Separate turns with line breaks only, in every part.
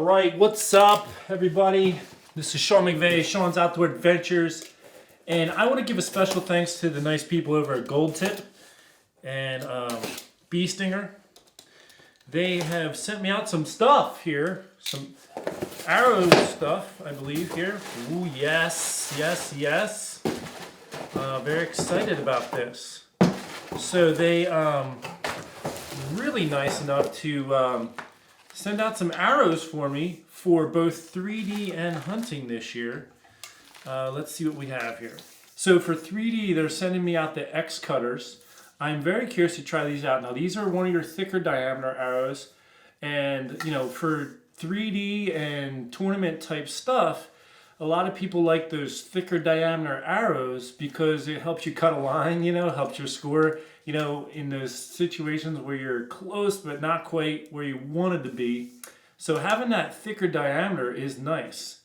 Alright, what's up everybody? This is Sean McVeigh, Sean's Outdoor Adventures, and I want to give a special thanks to the nice people over at Gold Tip and Bee Stinger. They have sent me out some stuff here, some arrow stuff, I believe here. Ooh, yes. Very excited about this. So they really nice enough to send out some arrows for me for both 3D and hunting this year. Let's see what we have here. So for 3D, they're sending me out the Xcutters. I'm very curious to try these out. Now these are one of your thicker diameter arrows, and you know, for 3D and tournament type stuff, a lot of people like those thicker diameter arrows because it helps you cut a line, you know, helps your score, you know, in those situations where you're close but not quite where you wanted to be. So having that thicker diameter is nice.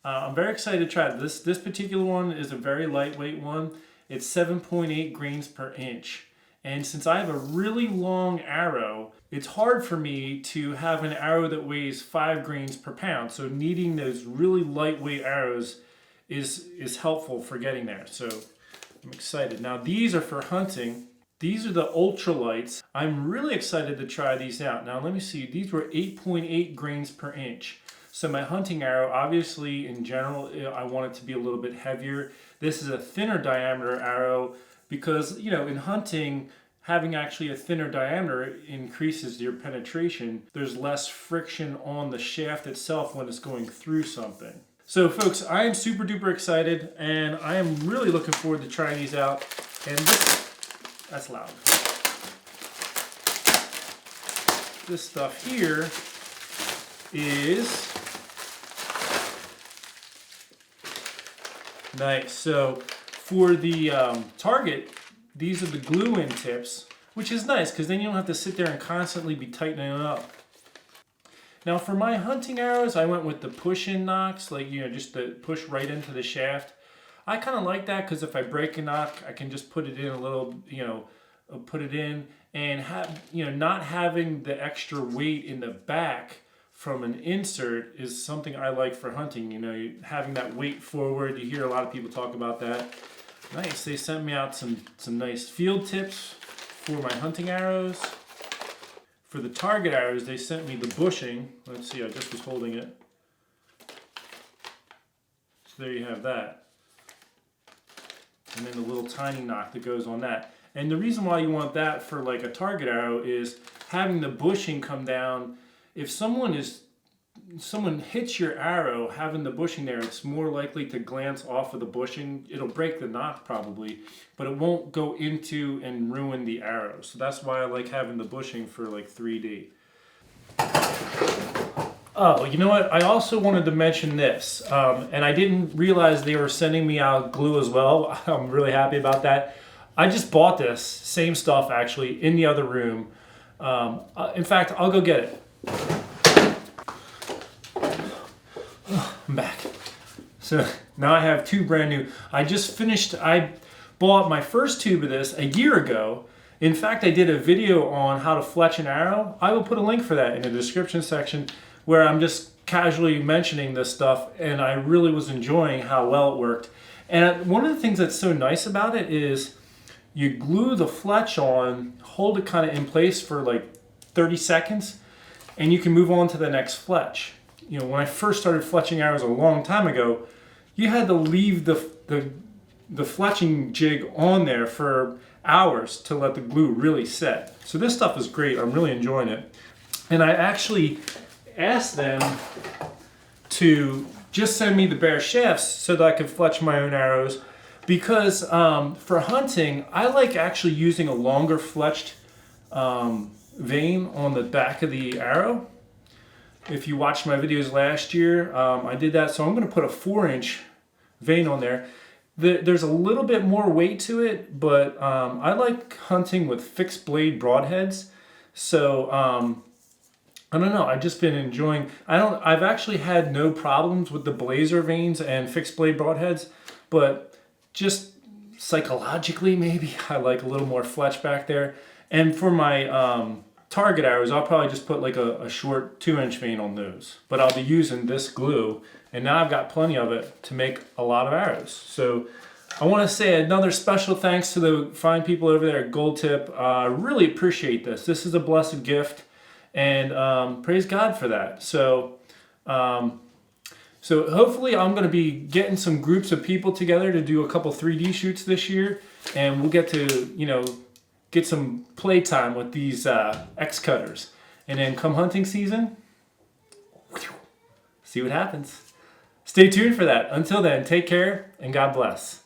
I'm very excited to try it. This particular one is a very lightweight one. It's 7.8 grains per inch. And since I have a really long arrow, it's hard for me to have an arrow that weighs 5 grains per pound. So needing those really lightweight arrows is helpful for getting there. So I'm excited. Now these are for hunting. These are the ultralights. I'm really excited to try these out. Now let me see, these were 8.8 grains per inch. So my hunting arrow, obviously in general, I want it to be a little bit heavier. This is a thinner diameter arrow because, you know, in hunting, having actually a thinner diameter increases your penetration. There's less friction on the shaft itself when it's going through something. So folks, I am super duper excited and I am really looking forward to trying these out. And that's loud. This stuff here is nice. So for the target, these are the glue-in tips, which is nice because then you don't have to sit there and constantly be tightening it up. Now for my hunting arrows, I went with the push-in nocks, like, you know, just to push right into the shaft. I kind of like that because if I break a knock, I can just put it in a little, you know, put it in and have, you know, not having the extra weight in the back from an insert is something I like for hunting. You know, having that weight forward, you hear a lot of people talk about that. Nice, they sent me out some nice field tips for my hunting arrows. For the target arrows, they sent me the bushing. Let's see, I just was holding it. So there you have that. And then the little tiny knock that goes on that. And the reason why you want that for like a target arrow is having the bushing come down. If someone hits your arrow, having the bushing there, it's more likely to glance off of the bushing. It'll break the knock probably, but it won't go into and ruin the arrow. So that's why I like having the bushing for like 3D. Oh, you know what? I also wanted to mention this, and I didn't realize they were sending me out glue as well. I'm really happy about that. I just bought this, same stuff actually, in the other room. In fact, I'll go get it. I'm back. So now I have two brand new. I bought my first tube of this a year ago. In fact, I did a video on how to fletch an arrow. I will put a link for that in the description section where I'm just casually mentioning this stuff, and I really was enjoying how well it worked. And one of the things that's so nice about it is you glue the fletch on, hold it kind of in place for like 30 seconds, and you can move on to the next fletch. You know, when I first started fletching arrows a long time ago, you had to leave the fletching jig on there for hours to let the glue really set. So this stuff is great. I'm really enjoying it. And I actually asked them to just send me the bare shafts so that I could fletch my own arrows because for hunting, I like actually using a longer fletched vein on the back of the arrow. If you watched my videos last year, I did that. So I'm going to put a 4-inch vein on there. There's a little bit more weight to it, but I like hunting with fixed blade broadheads. So I don't know. I've just been enjoying. I've actually had no problems with the blazer veins and fixed blade broadheads, but just psychologically maybe I like a little more fletch back there. And for my target arrows, I'll probably just put like a short 2-inch vein on those. But I'll be using this glue, and now I've got plenty of it to make a lot of arrows. So I want to say another special thanks to the fine people over there at Gold Tip. I really appreciate this. This is a blessed gift, and praise God for that. So hopefully I'm going to be getting some groups of people together to do a couple 3D shoots this year, and we'll get to, you know, get some playtime with these X cutters. And then come hunting season, see what happens. Stay tuned for that. Until then, take care and God bless.